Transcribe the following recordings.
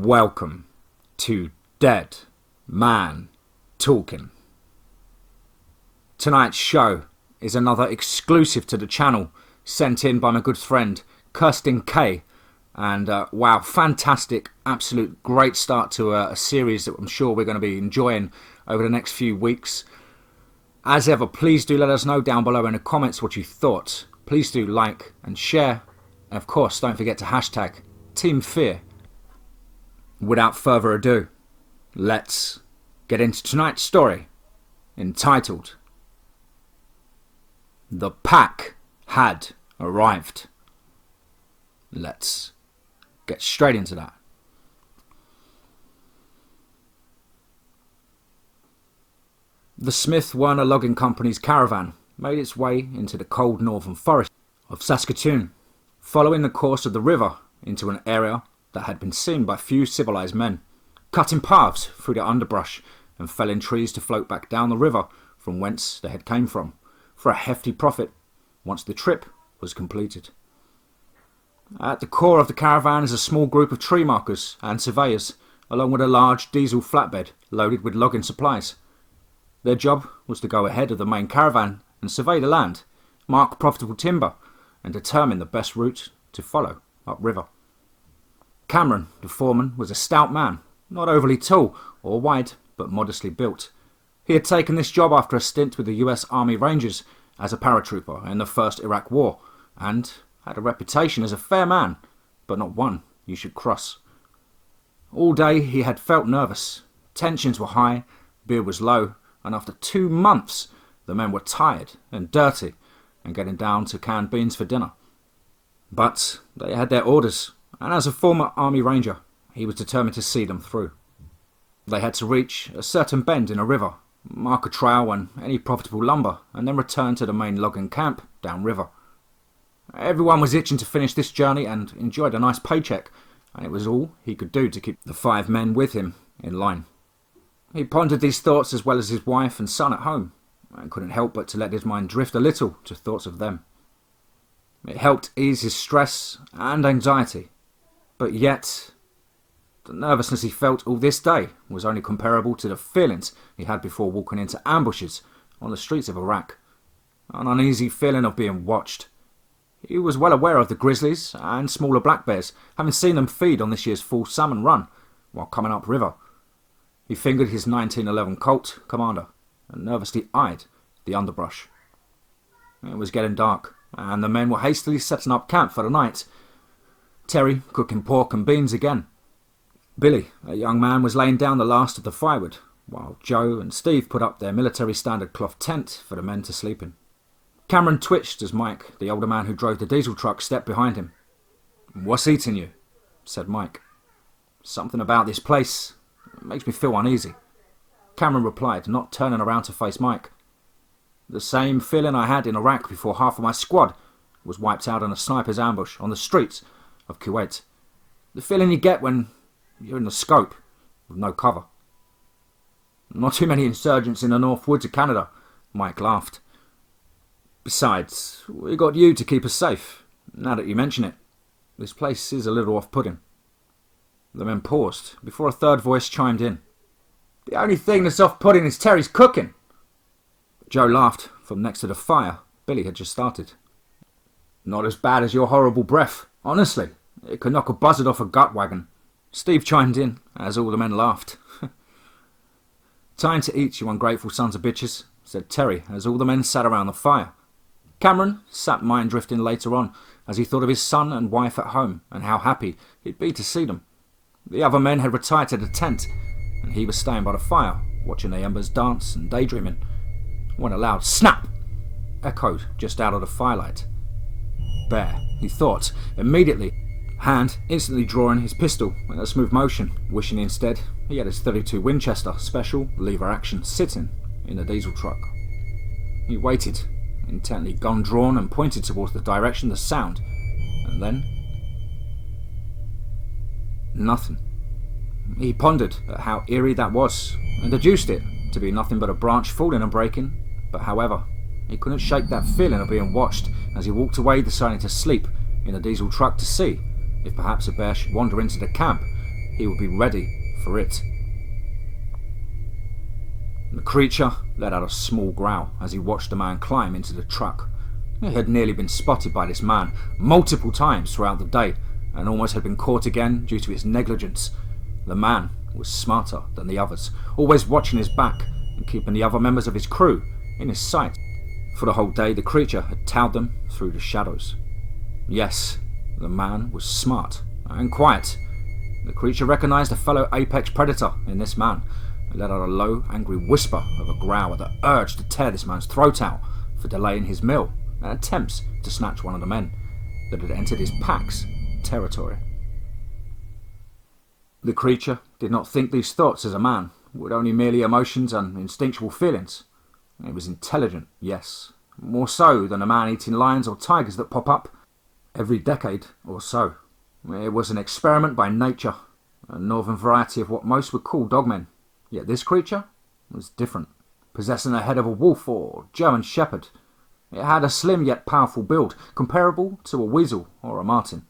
Welcome to Dead Man Talking. Tonight's show is another exclusive to the channel, sent in by my good friend Kirstyn.K. And wow, fantastic, absolute great start to a series that I'm sure we're going to be enjoying over the next few weeks. As ever, please do let us know down below in the comments what you thought. Please do like and share. And of course, don't forget to hashtag TeamFEAR. Without further ado, let's get into tonight's story, entitled The Pack Had Arrived. Let's get straight into that. The Smith Werner Logging Company's caravan made its way into the cold northern forest of Saskatchewan, following the course of the river into an area that had been seen by few civilized men, cutting paths through the underbrush and felling trees to float back down the river from whence they had came from, for a hefty profit once the trip was completed. At the core of the caravan is a small group of tree markers and surveyors, along with a large diesel flatbed loaded with logging supplies. Their job was to go ahead of the main caravan and survey the land, mark profitable timber, and determine the best route to follow upriver. Cameron, the foreman, was a stout man, not overly tall or wide, but modestly built. He had taken this job after a stint with the US Army Rangers as a paratrooper in the First Iraq War, and had a reputation as a fair man, but not one you should cross. All day he had felt nervous. Tensions were high, beer was low, and after 2 months the men were tired and dirty and getting down to canned beans for dinner. But they had their orders, and as a former Army Ranger, he was determined to see them through. They had to reach a certain bend in a river, mark a trail and any profitable lumber, and then return to the main logging camp downriver. Everyone was itching to finish this journey and enjoyed a nice paycheck, and it was all he could do to keep the 5 men with him in line. He pondered these thoughts as well as his wife and son at home, and couldn't help but to let his mind drift a little to thoughts of them. It helped ease his stress and anxiety, but yet the nervousness he felt all this day was only comparable to the feelings he had before walking into ambushes on the streets of Iraq. An uneasy feeling of being watched. He was well aware of the grizzlies and smaller black bears, having seen them feed on this year's fall salmon run while coming upriver. He fingered his 1911 Colt Commander and nervously eyed the underbrush. It was getting dark, and the men were hastily setting up camp for the night. Terry cooking pork and beans again. Billy, a young man, was laying down the last of the firewood, while Joe and Steve put up their military standard cloth tent for the men to sleep in. Cameron twitched as Mike, the older man who drove the diesel truck, stepped behind him. "What's eating you?" said Mike. "Something about this place. It makes me feel uneasy," Cameron replied, not turning around to face Mike. "The same feeling I had in Iraq before half of my squad was wiped out in a sniper's ambush on the streets of Kuwait. The feeling you get when you're in the scope with no cover." "Not too many insurgents in the North Woods of Canada," Mike laughed. "Besides, we got you to keep us safe. Now that you mention it, this place is a little off-putting." The men paused before a third voice chimed in. "The only thing that's off-putting is Terry's cooking." Joe laughed from next to the fire Billy had just started. "Not as bad as your horrible breath. Honestly, it could knock a buzzard off a gut wagon." Steve chimed in as all the men laughed. "Time to eat, you ungrateful sons of bitches," said Terry as all the men sat around the fire. Cameron sat mind drifting later on as he thought of his son and wife at home and how happy he'd be to see them. The other men had retired to the tent, and he was staying by the fire, watching the embers dance and daydreaming, when a loud snap echoed just out of the firelight. Bear, he thought, immediately, hand instantly drawing his pistol in a smooth motion, wishing instead he had his .32 Winchester special lever action sitting in the diesel truck. He waited, intently gun drawn, and pointed towards the direction of the sound, and then nothing. He pondered at how eerie that was, and deduced it to be nothing but a branch falling and breaking, but however, he couldn't shake that feeling of being watched as he walked away, deciding to sleep in the diesel truck to see if perhaps a bear should wander into the camp he would be ready for it. The creature let out a small growl as he watched the man climb into the truck. He had nearly been spotted by this man multiple times throughout the day and almost had been caught again due to his negligence. The man was smarter than the others, always watching his back and keeping the other members of his crew in his sight. For the whole day, the creature had tailed them through the shadows. Yes, the man was smart and quiet. The creature recognized a fellow apex predator in this man and let out a low, angry whisper of a growl at the urge to tear this man's throat out for delaying his meal and attempts to snatch one of the men that had entered his pack's territory. The creature did not think these thoughts as a man, with only merely emotions and instinctual feelings. It was intelligent, yes, more so than a man eating lions or tigers that pop up every decade or so. It was an experiment by nature, a northern variety of what most would call dogmen. Yet this creature was different, possessing the head of a wolf or German shepherd. It had a slim yet powerful build, comparable to a weasel or a marten.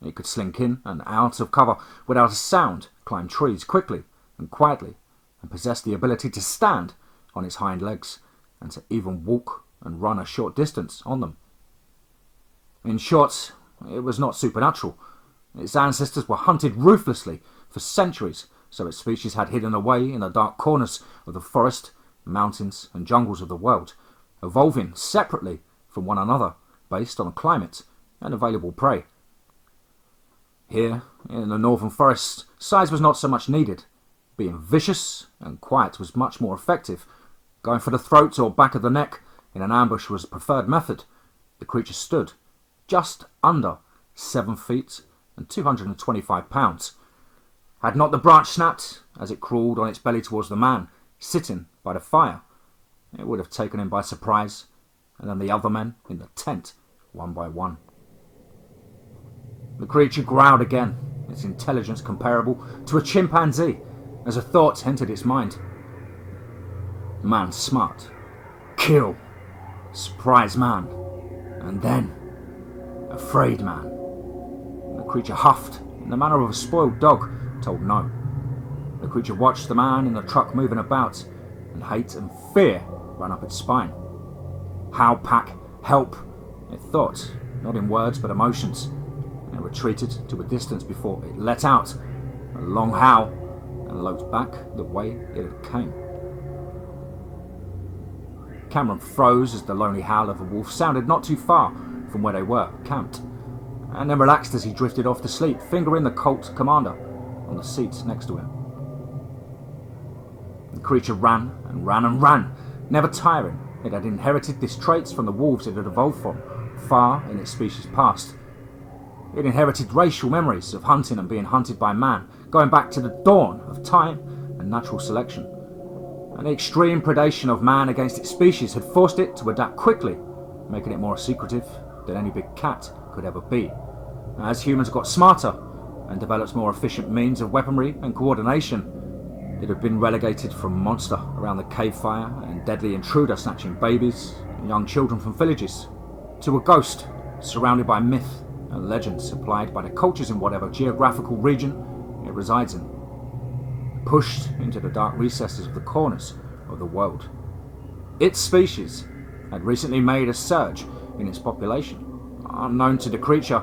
It could slink in and out of cover without a sound, climb trees quickly and quietly, and possess the ability to stand on its hind legs and to even walk and run a short distance on them. In short, it was not supernatural. Its ancestors were hunted ruthlessly for centuries, so its species had hidden away in the dark corners of the forest, mountains and jungles of the world, evolving separately from one another based on climate and available prey. Here, in the northern forests, size was not so much needed. Being vicious and quiet was much more effective. Going for the throat or back of the neck in an ambush was the preferred method. The creature stood just under 7 feet and 225 pounds. Had not the branch snapped as it crawled on its belly towards the man sitting by the fire, it would have taken him by surprise, and then the other men in the tent, one by one. The creature growled again, its intelligence comparable to a chimpanzee, as a thought entered its mind. Man smart. Kill. Surprise man. And then, afraid man. The creature huffed in the manner of a spoiled dog told no. The creature watched the man in the truck moving about, and hate and fear ran up its spine. Howl, pack, help, it thought, not in words but emotions, and it retreated to a distance before it let out a long howl and loped back the way it had came. Cameron froze as the lonely howl of a wolf sounded not too far from where they were camped, and then relaxed as he drifted off to sleep, fingering the Colt Commander on the seat next to him. The creature ran and ran and ran, never tiring. It had inherited these traits from the wolves it had evolved from, far in its species past. It inherited racial memories of hunting and being hunted by man, going back to the dawn of time and natural selection. And the extreme predation of man against its species had forced it to adapt quickly, making it more secretive than any big cat could ever be. As humans got smarter and developed more efficient means of weaponry and coordination, it had been relegated from monster around the cave fire and deadly intruder snatching babies and young children from villages, to a ghost surrounded by myth and legends supplied by the cultures in whatever geographical region it resides in, pushed into the dark recesses of the corners of the world. Its species had recently made a surge in its population, unknown to the creature,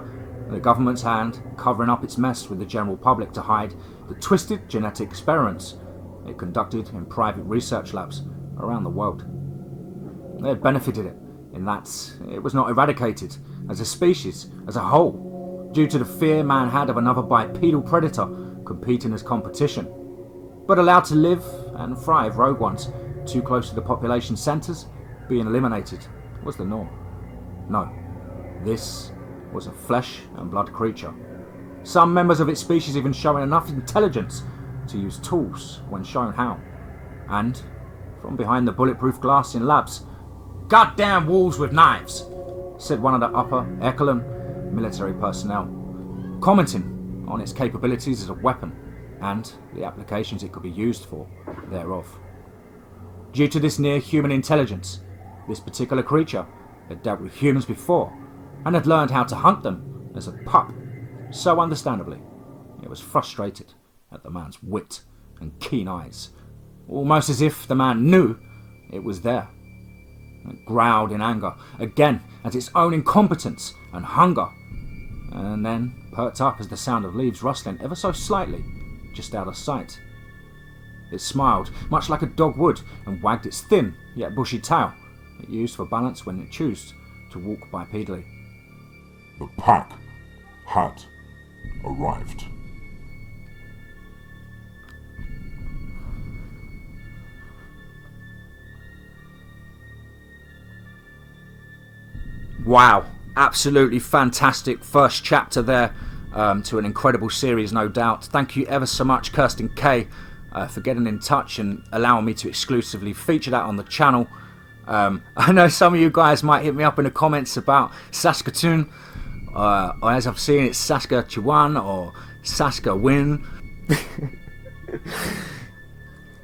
the government's hand covering up its mess with the general public to hide the twisted genetic experiments it conducted in private research labs around the world. They had benefited it in that it was not eradicated as a species as a whole due to the fear man had of another bipedal predator competing as competition, but allowed to live and thrive rogue ones too close to the population centres being eliminated was the norm. No, this was a flesh and blood creature, some members of its species even showing enough intelligence to use tools when shown how. And, from behind the bulletproof glass in labs, "Goddamn wolves with knives," said one of the upper echelon military personnel, commenting on its capabilities as a weapon and the applications it could be used for thereof. Due to this near-human intelligence, this particular creature had dealt with humans before and had learned how to hunt them as a pup, so understandably, It was frustrated at the man's wit and keen eyes, almost as if the man knew it was there. It growled in anger, again at its own incompetence and hunger, and then perked up as the sound of leaves rustling ever so slightly, just out of sight. It smiled, much like a dog would, and wagged its thin yet bushy tail, it used for balance when it chose to walk bipedally. The pack had arrived. Wow, absolutely fantastic first chapter there to an incredible series, no doubt. Thank you ever so much, Kirstyn.K, for getting in touch and allowing me to exclusively feature that on the channel. I know some of you guys might hit me up in the comments about Saskatoon, or as I've seen it's Saskatchewan or Saskatchewan.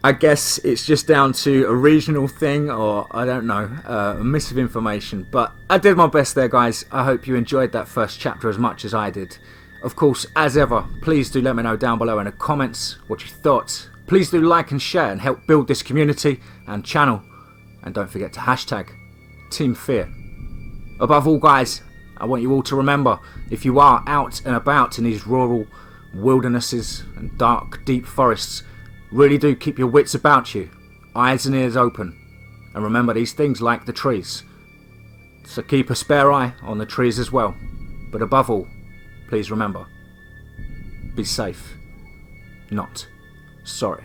I guess it's just down to a regional thing, or I don't know, a miss of information. But I did my best there, guys. I hope you enjoyed that first chapter as much as I did. Of course, as ever, please do let me know down below in the comments what you thought. Please do like and share and help build this community and channel. And don't forget to hashtag TeamFEAR. Above all, guys, I want you all to remember, if you are out and about in these rural wildernesses and dark, deep forests, really do keep your wits about you, eyes and ears open, and remember these things like the trees. So keep a spare eye on the trees as well. But above all, please remember, be safe, not sorry.